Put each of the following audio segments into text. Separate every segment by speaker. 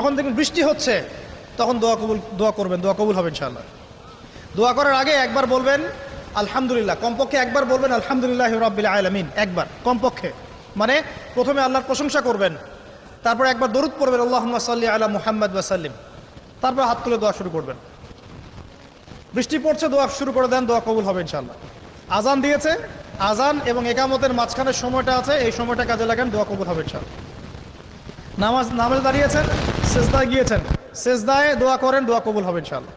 Speaker 1: যখন দেখবেন বৃষ্টি হচ্ছে তখন দোয়া করবেন, দোয়া কবুল হবে ইনশাআল্লাহ। দোয়া করার আগে একবার বলবেন আলহামদুলিল্লাহ, কমপক্ষে একবার বলবেন আলহামদুলিল্লাহি রাব্বিল আলামিন, একবার কমপক্ষে। মানে প্রথমে আল্লাহর প্রশংসা করবেন, তারপর একবার দরুদ পড়বেন আল্লাহুম্মা সাল্লি আলা মুহাম্মাদ ওয়া সাল্লিম, তারপর হাত তুলে দোয়া শুরু করবেন। বৃষ্টি পড়ছে, দোয়া শুরু করে দেন, দোয়া কবুল হবে ইনশাআল্লাহ। আজান দিয়েছে, আজান এবং একামতের মাঝখানের সময়টা আছে, এই সময়টা কাজে লাগান, দোয়া কবুল হবে ইনশাআল্লাহ। নামাজে দাঁড়িয়েছেন, সেজদায় গিয়েছেন, সেজদায় দোয়া করেন, দোয়া কবুল হবে ইনশাআল্লাহ।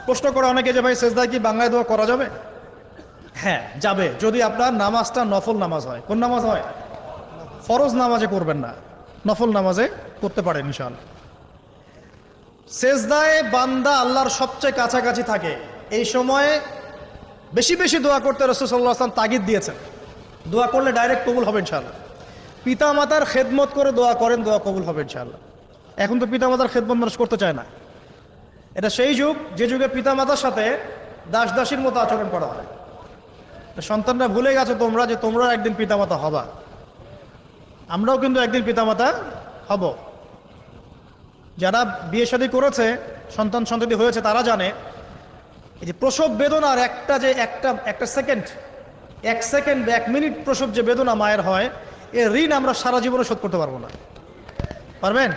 Speaker 1: প্রশ্ন করে অনেকে যে ভাই সেজদায় কি বাংলায় দোয়া করা যাবে? হ্যাঁ যাবে, যদি আপনার নামাজটা নফল নামাজ হয়। কোন নামাজ হয়? ফরজ নামাজে করবেন না, নফল নামাজে করতে পারেন ইনশাআল্লাহ। সেজদায় বান্দা আল্লাহর সবচেয়ে কাছাকাছি থাকে, এই সময়ে বেশি বেশি দোয়া করতে রাসূল সাল্লাল্লাহু আলাইহি ওয়াসাল্লাম তাগিদ দিয়েছেন। দোয়া করলে ডাইরেক্ট কবুল হবে ইনশাআল্লাহ। পিতা মাতার খেদমত করে দোয়া করেন, দোয়া কবুল হবে ইনশাআল্লাহ। এখন তো পিতা মাতার খেদমত মানুষ করতে চায় না। এটা সেই যুগ যে যুগে পিতা মাতার সাথে দাস দাসীর মতো আচরণ করা হয়। সন্তানরা ভুলে গেছো তোমরা যে তোমরা একদিন পিতামাতা হবা, আমরাও কিন্তু একদিন পিতামাতা হব। যারা বিয়ে শাদী করেছে, সন্তান সন্ততি হয়েছে, তারা জানে এই যে প্রসব বেদনার একটা সেকেন্ড, এক সেকেন্ড বা 1 মিনিট প্রসব যে বেদনা মায়ের হয়, এর ঋণ আমরা সারা জীবনে শোধ করতে পারবো না। পারবেন?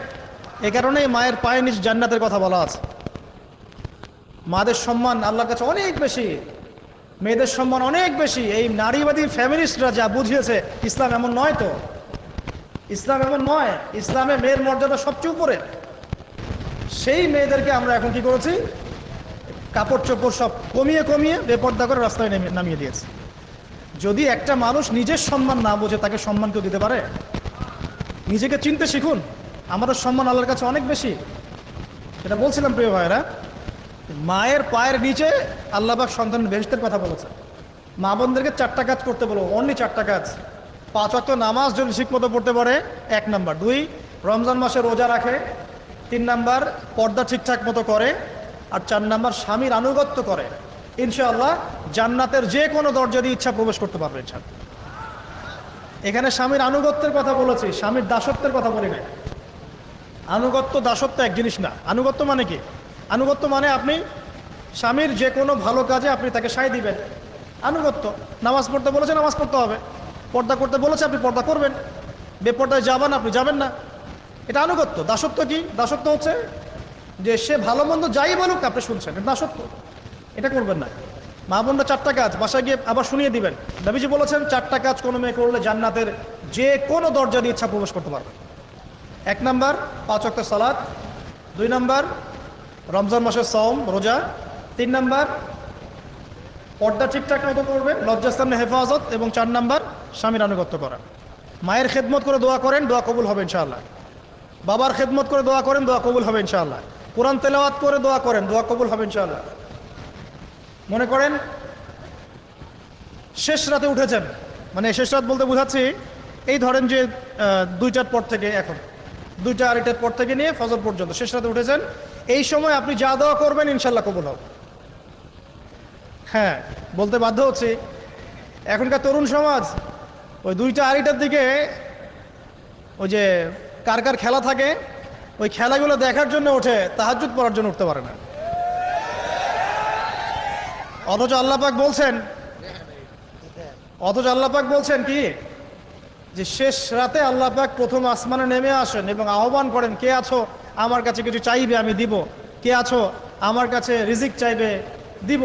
Speaker 1: এই কারণেই মায়ের পায়ে নিজ জান্নাতের কথা বলা আছে। মাদের সম্মান আল্লাহর কাছে অনেক বেশি, মেয়েদের সম্মান অনেক বেশি। এই নারীবাদী ফ্যামিলিস্টরা যা বুঝিয়েছে, ইসলাম এমন নয়। তো ইসলাম এমন নয়, ইসলামে মেয়ের মর্যাদা সবচেয়ে উপরে। সেই মেয়েদেরকে আমরা এখন কি করেছি? কাপড় চোপড় সব কমিয়ে কমিয়ে বেপর্দা করে রাস্তায় নামিয়ে দিয়েছে। যদি একটা মানুষ নিজের সম্মান না বোঝে, তাকে সম্মান কেউ দিতে পারে? নিজেকে চিনতে শিখুন। আমাদের সম্মান আল্লাহর কাছে অনেক বেশি। এটা বলছিলাম প্রিয় ভাইরা, মায়ের পায়ের নিচে আল্লাহ পাক সন্তানের বেহেশতের কথা বলেছে। মা বোনদেরকে 4টা কাজ করতে বলো, অনলি 4টা কাজ। 5 ওয়াক্ত নামাজ যদি ঠিকমতো পড়তে পারে, 1 নাম্বার। 2, রমজান মাসে রোজা রাখে। 3 নাম্বার, পর্দা ঠিকঠাক মতো করে। আর 4 নাম্বার, স্বামীর আনুগত্য করে। ইনশাআল্লাহ জান্নাতের যে কোনো দরজা দিয়ে ইচ্ছা প্রবেশ করতে পারবে ইনশাআল্লাহ। এখানে স্বামীর আনুগত্যের কথা বলেছি, স্বামীর দাসত্বের কথা বলি না। আনুগত্য দাসত্ব এক জিনিস না। আনুগত্য মানে কি? আনুগত্য মানে আপনি স্বামীর যে কোনো ভালো কাজে আপনি তাকে সায় দিবেন, আনুগত্য। নামাজ পড়তে বলেছে, নামাজ পড়তে হবে। পর্দা করতে বলেছে, আপনি পর্দা করবেন। বেপর্দায় যাবেন, আপনি যাবেন না। এটা আনুগত্য। দাসত্ব কি? দাসত্ব হচ্ছে যে সে ভালো মন্দ যাই বলুক আপনি শুনছেন, এটা দাসত্ব। এটা করবেন না। মা বোনরা 4টা কাজ বাসায় গিয়ে আবার শুনিয়ে দিবেন। নবীজি বলেছেন 4টা কাজ কোনো মেয়ে করলে জান্নাতের যে কোনো দরজা দিয়ে ইচ্ছা প্রবেশ করতে পারবে। 1 নাম্বার, 5 ওয়াক্ত সালাত। 2 নাম্বার, রমজান মাসের সওম রোজা। 3 নাম্বার, পর্দা ঠিকঠাক মতো করবে, লজ্জাস্থানে হেফাজত। এবং 4 নাম্বার, স্বামীর আনুগত্য করা। মায়ের খেদমত করে দোয়া করেন, দোয়া কবুল হবে ইনশাআল্লাহ। বাবার খেদমত করে দোয়া করেন, দোয়া কবুল হবে ইনশাআল্লাহ। কোরআন তেলাওয়াত করে দোয়া করেন, দোয়া কবুল হবে ইনশাআল্লাহ। মনে করেন শেষ রাতে উঠেছেন, মানে শেষ রাত বলতে বোঝাচ্ছি এই ধরেন যে 2টার পর থেকে, এখন 2টা 2:30টার পর থেকে নিয়ে ফজর পর্যন্ত শেষ রাতে উঠেছেন। এই সময় আপনি যা দোয়া করবেন ইনশাআল্লাহ কবুল হবে। হ্যাঁ, বলতে বাধ্য হচ্ছি, এখনকার তরুণ সমাজ ওই 2টা 2:30টার দিকে ওই যে কার কার খেলা থাকে, ওই খেলাগুলো দেখার জন্য ওঠে, তাহাজ্জুদ পড়ার জন্য উঠতে পারে না। অথচ আল্লাহ পাক বলছেন কি, যে শেষ রাতে আল্লাহ পাক প্রথম আসমানে নেমে আসেন এবং আহ্বান করেন, কে আছো আমার কাছে কিছু চাইবে আমি দিব, কে আছো আমার কাছে রিজিক চাইবে দিব,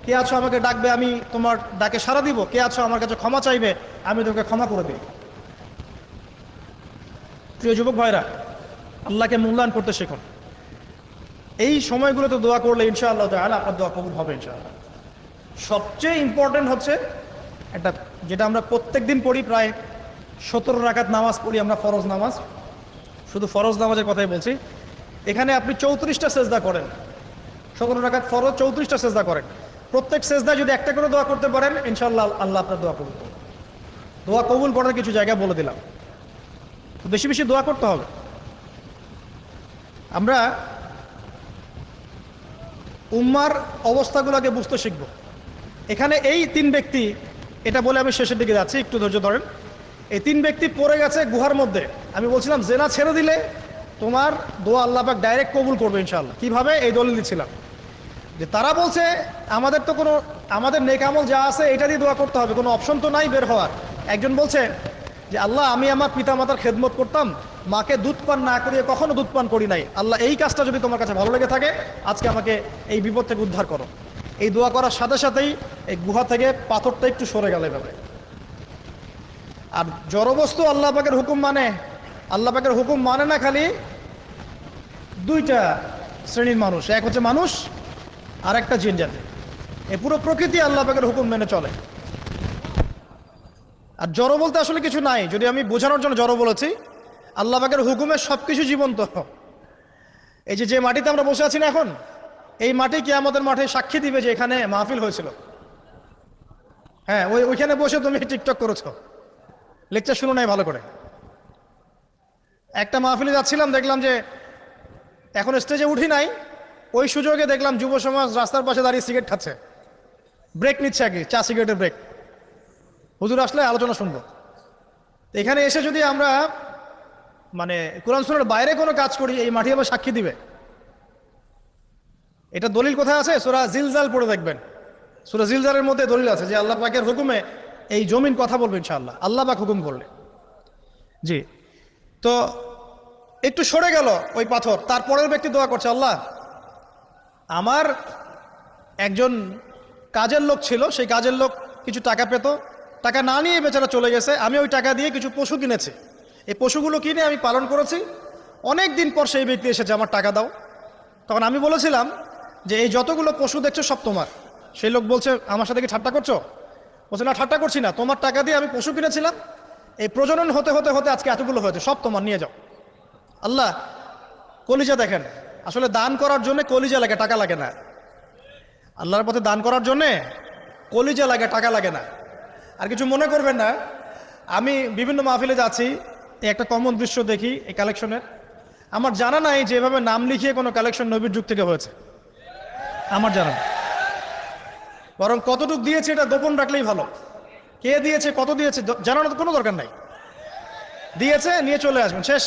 Speaker 1: কে আছো আমাকে ডাকবে আমি তোমার ডাকে সাড়া দিব, কে আছো আমার কাছে ক্ষমা চাইবে আমি তোমাকে ক্ষমা করে দিই। প্রিয় যুবক ভাইরা, আল্লাহকে মূল্যায়ন করতে শিখুন। এই সময়গুলোতে দোয়া করলে ইনশাআল্লাহ তাআলা আপনার দোয়া কবুল হবে ইনশাআল্লাহ। সবচেয়ে ইম্পর্টেন্ট হচ্ছে একটা, যেটা আমরা প্রত্যেক দিন পড়ি, প্রায় 17 রাকাত নামাজ পড়ি আমরা, ফরজ নামাজ। শুধু ফরজ নামাজের কথাই বলছি। এখানে আপনি 34টা সেজদা করেন। 17 রাকাত ফরজ, 34টা সেজদা করেন। প্রত্যেক সেজদায় যদি একটা করে দোয়া করতে পারেন ইনশাআল্লাহ আল্লাহ আপনার দোয়া কবুল করবেন। দোয়া কবুল করার কিছু জায়গা বলে দিলাম। বেশি বেশি দোয়া করতে হবে। আমরা উম্মার অবস্থাগুলোকে বুঝতে শিখব। এখানে এই 3 ব্যক্তি, এটা বলে আমি শেষের দিকে যাচ্ছি, একটু ধৈর্য ধরেন। এই 3 ব্যক্তি পড়ে গেছে গুহার মধ্যে। আমি বলছিলাম জেনা ছেড়ে দিলে তোমার দোয়া আল্লাহ পাক ডাইরেক্ট কবুল করবে ইনশাআল্লাহ। কিভাবে? এই দলিল দিচ্ছিলাম যে তারা বলছে আমাদের তো কোনো, আমাদের নেক আমল যা আছে এটা দিয়ে দোয়া করতে হবে, কোনো অপশন তো নাই বের হওয়ার। একজন বলছে যে আল্লাহ আমি আমার পিতা মাতার খেদমত করতাম, মাকে দুধ পান না করিয়ে কখনো দুধ পান করি নাই, আল্লাহ এই কাজটা যদি তোমার কাছে ভালো লেগে থাকে আজকে আমাকে এই বিপদ থেকে উদ্ধার করো। এই দোয়া করার সাথে সাথেই এই গুহা থেকে পাথরটা একটু সরে গেল এভাবে। আর জড়বস্তু আল্লাহ পাকের হুকুম মানে, আল্লাহ পাকের হুকুম মানে না খালি দুইটা শ্রেণীর মানুষ, এক হচ্ছে মানুষ আর একটা জিন জাতি। এই পুরো প্রকৃতি আল্লাহ পাকের হুকুম মেনে চলে। আর জড় বলতে আসলে কিছু নাই, যদি আমি বোঝানোর জন্য জড় বলেছি, আল্লাহ পাকের হুকুমে সবকিছু জীবন্ত। এই যে মাটিতে আমরা বসে আছি না এখন, এই মাটি কিয়ামতের মাঠে সাক্ষী দিবে যে এখানে মাহফিল হয়েছিল। হ্যাঁ, ওইখানে বসে তুমি টিকটক করেছো, লেকচার শুনো নাই ভালো করে। একটা মাহফিলে যাচ্ছিলাম, দেখলাম যে এখন স্টেজে উঠি নাই, ওই সুযোগে দেখলাম যুব সমাজ রাস্তার পাশে দাঁড়িয়ে সিগারেট খাচ্ছে, ব্রেক নিচ্ছে আর কি, চা সিগারেটের ব্রেক। হুজুর আসলে আলোচনা শুনবো। এখানে এসে যদি আমরা মানে কোরআন সুন্নাহর বাইরে কোনো কাজ করি, এই মাটি আবার সাক্ষী দিবে। এটা দলিল কোথায় আছে? সূরা জিলজাল পড়ে দেখবেন। সূরা জিলজালের মধ্যে দলিল আছে যে আল্লাহ পাকের হুকুমে এই জমিন কথা বলবে ইনশাআল্লাহ, আল্লাহ পাক হুকুম করলে। জি, তো একটু সরে গেল ওই পাথর, তারপরের ব্যক্তি দোয়া করছে, আল্লাহ আমার একজন কাজের লোক ছিল, সেই কাজের লোক কিছু টাকা পেত, টাকা না নিয়ে বেচারা চলে গেছে, আমি ওই টাকা দিয়ে কিছু পশু কিনেছি, এই পশুগুলো কিনে আমি পালন করেছি, অনেক দিন পর সেই ব্যক্তি এসেছে আমার টাকা দাও। তখন আমি বলেছিলাম যে এই যতগুলো পশু দেখছো সব তোমার। সেই লোক বলছে আমার সাথে কি ঠাট্টা করছো? বলছে না, ঠাট্টা করছি না, তোমার টাকা দিয়ে আমি পশু কিনেছিলাম, এই প্রজনন হতে হতে হতে আজকে এতগুলো হয়েছে, সব তোমার, নিয়ে যাও। আল্লাহ কলিজা দেখেন, আসলে দান করার জন্য কলিজা লাগে, টাকা লাগে না। আল্লাহর পথে দান করার জন্যে কলিজা লাগে, টাকা লাগে না। আর কিছু মনে করবেন না, আমি বিভিন্ন মাহফিলে যাচ্ছি, এই একটা কমন দৃশ্য দেখি এই কালেকশনের। আমার জানা নাই যে এভাবে নাম লিখিয়ে কোনো কালেকশন নবীর যুগ থেকে হয়েছে, আমার জানা নেই। বরং কতটুক দিয়েছে এটা গোপন রাখলেই ভালো। কে দিয়েছে, কত দিয়েছে জানানোর কোনো দরকার নাই, দিয়েছে নিয়ে চলে আসবেন, শেষ।